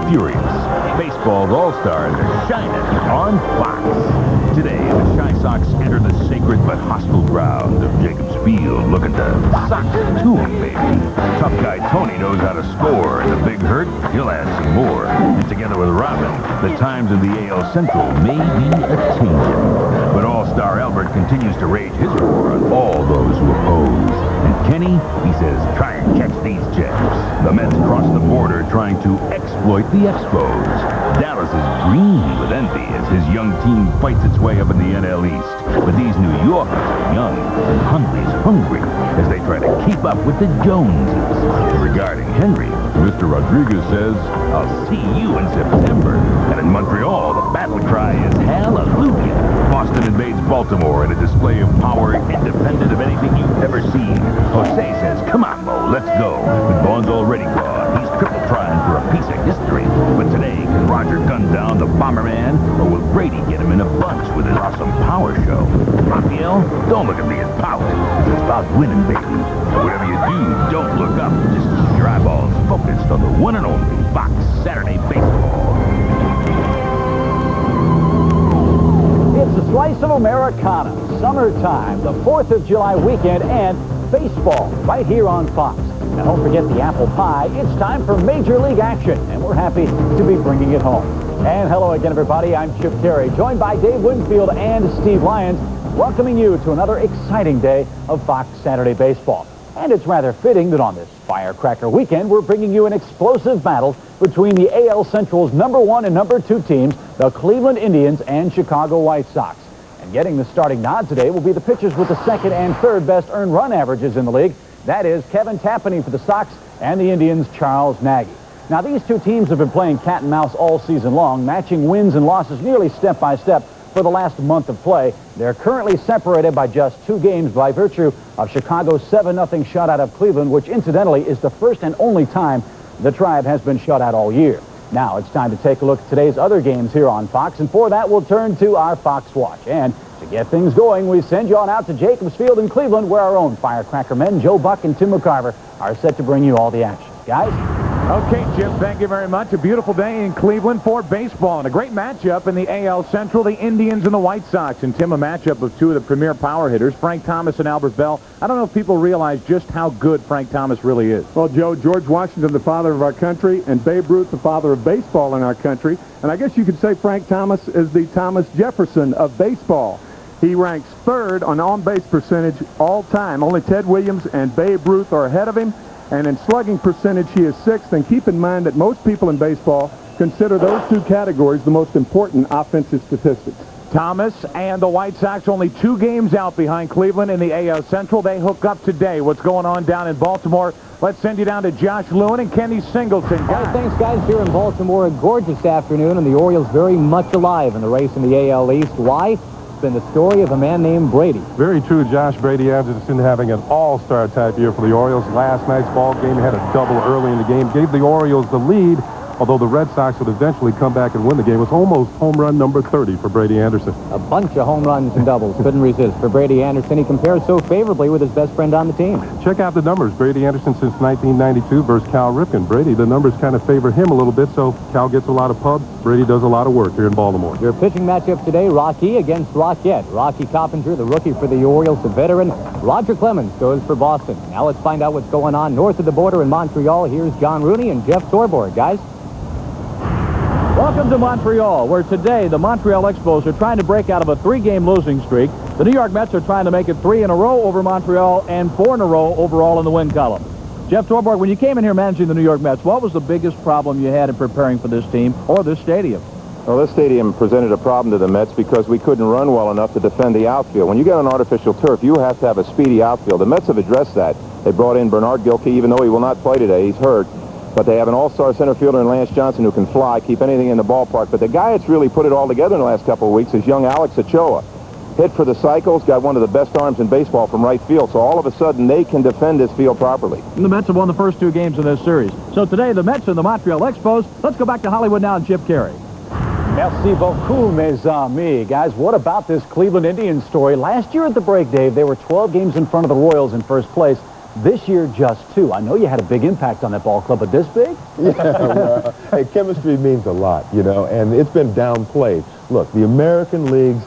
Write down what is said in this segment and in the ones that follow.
furious. Baseball's all-stars are shining on Fox. Today, the Chi Sox enter the sacred but hostile grounds of Jacobs Field looking to sock it to them, baby. Tough guy Tony knows how to score, and the Big Hurt, he'll add some more. And together with Robin, the times in the AL Central may be a-changing. But All-Star Albert continues to rage his war on all those who oppose. And Kenny, he says, try and catch these Jets. The Mets cross the border trying to exploit the Expos. Dallas is green with envy as his young team fights its way up in the NL East. But these New Yorkers are young and hungry as they try to keep up with the Joneses. Regarding Henry, Mr. Rodriguez says, I'll see you in September. And in Montreal, the battle cry is hallelujah. Boston invades Baltimore in a display of power independent of anything you've ever seen. Jose says, come on, Mo, let's go. But Vaughn's already gone. He's triple trying for a piece of history. But today, can Roger gun down the Bomberman, or will Brady get him in a bunch with his awesome power show? Raphael, don't look at me and pout. It's about winning, baby. And whatever you do, don't look up. Just keep your eyeballs focused on the one and only Fox Saturday Baseball. It's a slice of Americana, summertime, the 4th of July weekend, and baseball right here on Fox. Now, don't forget the apple pie. It's time for Major League action, and we're happy to be bringing it home. And hello again, everybody. I'm Chip Caray, joined by Dave Winfield and Steve Lyons, welcoming you to another exciting day of Fox Saturday Baseball. And it's rather fitting that on this firecracker weekend, we're bringing you an explosive battle between the AL Central's #1 and #2 teams, the Cleveland Indians and Chicago White Sox. And getting the starting nod today will be the pitchers with the second and third best earned run averages in the league. That is Kevin Tapani for the Sox and the Indians' Charles Nagy. Now, these two teams have been playing cat and mouse all season long, matching wins and losses nearly step by step for the last month of play. They're currently separated by just 2 games by virtue of Chicago's 7-0 shutout of Cleveland, which incidentally is the first and only time the Tribe has been shut out all year. Now it's time to take a look at today's other games here on Fox, and for that we'll turn to our Fox Watch. And to get things going, we send you on out to Jacobs Field in Cleveland, where our own firecracker men, Joe Buck and Tim McCarver, are set to bring you all the action. Guys? Okay, Jim, thank you very much. A beautiful day in Cleveland for baseball, and a great matchup in the AL Central, the Indians and the White Sox. And, Tim, a matchup of 2 of the premier power hitters, Frank Thomas and Albert Bell. I don't know if people realize just how good Frank Thomas really is. Well, Joe, George Washington, the father of our country, and Babe Ruth, the father of baseball in our country. And I guess you could say Frank Thomas is the Thomas Jefferson of baseball. He ranks 3rd on on-base percentage all time. Only Ted Williams and Babe Ruth are ahead of him. And in slugging percentage, he is 6th. And keep in mind that most people in baseball consider those 2 categories the most important offensive statistics. Thomas and the White Sox only 2 games out behind Cleveland in the AL Central. They hook up today. What's going on down in Baltimore? Let's send you down to Josh Lewin and Kenny Singleton. All right, thanks, guys. Here in Baltimore, a gorgeous afternoon, and the Orioles very much alive in the race in the AL East. Why? It's been the story of a man named Brady. Very true, Josh. Brady Anderson having an all-star type year for the Orioles. Last night's ball game had a double early in the game, gave the Orioles the lead, although the Red Sox would eventually come back and win the game. It was almost home run number 30 for Brady Anderson. A bunch of home runs and doubles. Couldn't resist for Brady Anderson. He compares so favorably with his best friend on the team. Check out the numbers. Brady Anderson since 1992 versus Cal Ripken. Brady, the numbers kind of favor him a little bit, so Cal gets a lot of pub. Brady does a lot of work here in Baltimore. Your pitching matchup today, Rocky against Rockette. Rocky Coppinger, the rookie for the Orioles, the veteran. Roger Clemens goes for Boston. Now let's find out what's going on north of the border in Montreal. Here's John Rooney and Jeff Torborg. Guys? Welcome to Montreal, where today the Montreal Expos are trying to break out of a 3-game losing streak. The New York Mets are trying to make it 3 in a row over Montreal and 4 in a row overall in the win column. Jeff Torborg, when you came in here managing the New York Mets, what was the biggest problem you had in preparing for this team or this stadium? Well, this stadium presented a problem to the Mets because we couldn't run well enough to defend the outfield. When you get on artificial turf, you have to have a speedy outfield. The Mets have addressed that. They brought in Bernard Gilkey, even though he will not play today. He's hurt. But they have an all-star center fielder in Lance Johnson who can fly, keep anything in the ballpark. But the guy that's really put it all together in the last couple of weeks is young Alex Ochoa. Hit for the Cycles, got one of the best arms in baseball from right field. So all of a sudden, they can defend this field properly. And the Mets have won the first 2 games in this series. So today, the Mets and the Montreal Expos. Let's go back to Hollywood now and Chip Caray. Merci beaucoup, mes amis. Guys, what about this Cleveland Indians story? Last year at the break, Dave, they were 12 games in front of the Royals in first place. This year, just 2. I know you had a big impact on that ball club, but this big? Yeah, well, hey, chemistry means a lot, you know, and it's been downplayed. Look, the American League's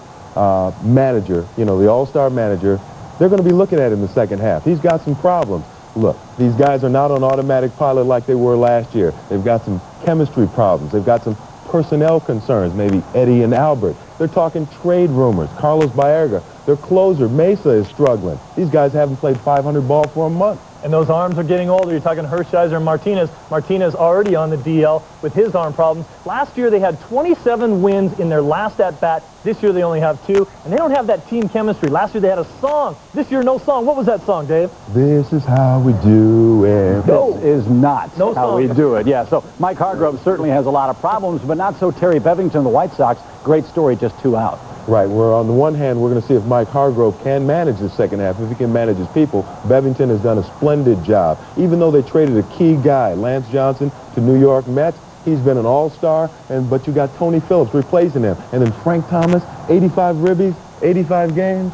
manager, you know, the all-star manager, they're going to be looking at him in the second half. He's got some problems. Look, these guys are not on automatic pilot like they were last year. They've got some chemistry problems. They've got some personnel concerns, maybe Eddie and Albert. They're talking trade rumors. Carlos Baerga, their closer, Mesa, is struggling. These guys haven't played 500 ball for a month. And those arms are getting older. You're talking Hershiser and Martinez. Martinez already on the DL with his arm problems. Last year they had 27 wins in their last at-bat. This year they only have 2. And they don't have that team chemistry. Last year they had a song. This year no song. What was that song, Dave? This is how we do it. This is not No how song. we do it. Yeah, so Mike Hargrove certainly has a lot of problems, but not so Terry Bevington, the White Sox. Great story, just 2 out. Right, where on the one hand, we're going to see if Mike Hargrove can manage the second half, if he can manage his people. Bevington has done a splendid job. Even though they traded a key guy, Lance Johnson, to New York Mets, he's been an all-star, but you got Tony Phillips replacing him. And then Frank Thomas, 85 ribbies, 85 games.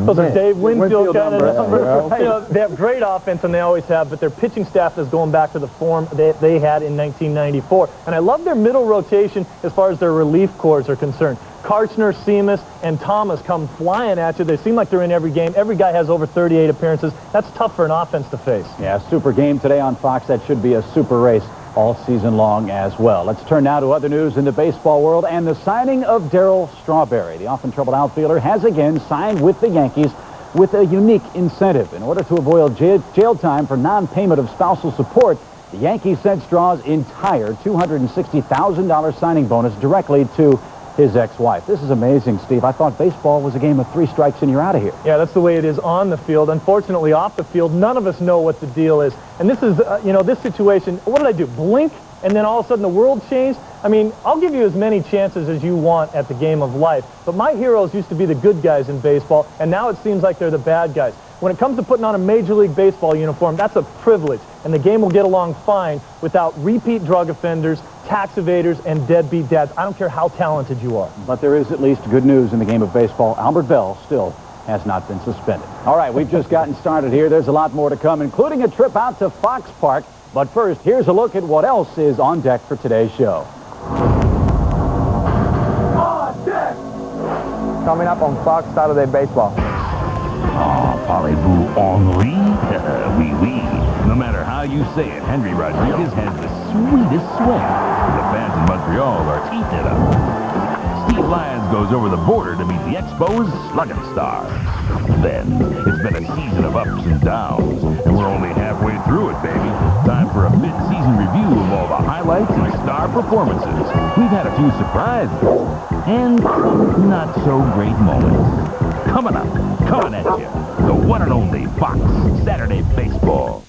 Those are Dave Winfield kind of numbers. Yeah. You know, they have great offense, and they always have, but their pitching staff is going back to the form they had in 1994. And I love their middle rotation as far as their relief corps are concerned. Karchner, Seamus, and Thomas come flying at you. They seem like they're in every game. Every guy has over 38 appearances. That's tough for an offense to face. Yeah, super game today on Fox. That should be a super race all season long as well. Let's turn now to other news in the baseball world and the signing of Darryl Strawberry. The often troubled outfielder has again signed with the Yankees with a unique incentive. In order to avoid jail time for non-payment of spousal support, the Yankees sent Straw's entire $260,000 signing bonus directly to his ex-wife. This is amazing, Steve. I thought baseball was a game of 3 strikes and you're out of here. Yeah, that's the way it is on the field. Unfortunately, off the field, none of us know what the deal is. And this is, you know, this situation, what did I do? Blink, and then all of a sudden the world changed? I mean, I'll give you as many chances as you want at the game of life, but my heroes used to be the good guys in baseball, and now it seems like they're the bad guys. When it comes to putting on a Major League Baseball uniform, that's a privilege, and the game will get along fine without repeat drug offenders, tax evaders, and deadbeat dads. I don't care how talented you are. But there is at least good news in the game of baseball. Albert Bell still has not been suspended. All right, we've just gotten started here. There's a lot more to come, including a trip out to Fox Park. But first, here's a look at what else is on deck for today's show. On deck! Coming up on Fox Saturday Baseball. Oh, parlez-vous anglais? Oui, oui. No matter how you say it, Henry Rodriguez has the sweetest swing. The fans in Montreal are eating it up. Steve Lyons goes over the border to meet the Expos slugging stars. Then, it's been a season of ups and downs, and we're only halfway through it, baby. Time for a mid-season review of all the highlights and star performances. We've had a few surprises, and not-so-great moments. Coming up, coming at you, the one and only Fox Saturday Baseball.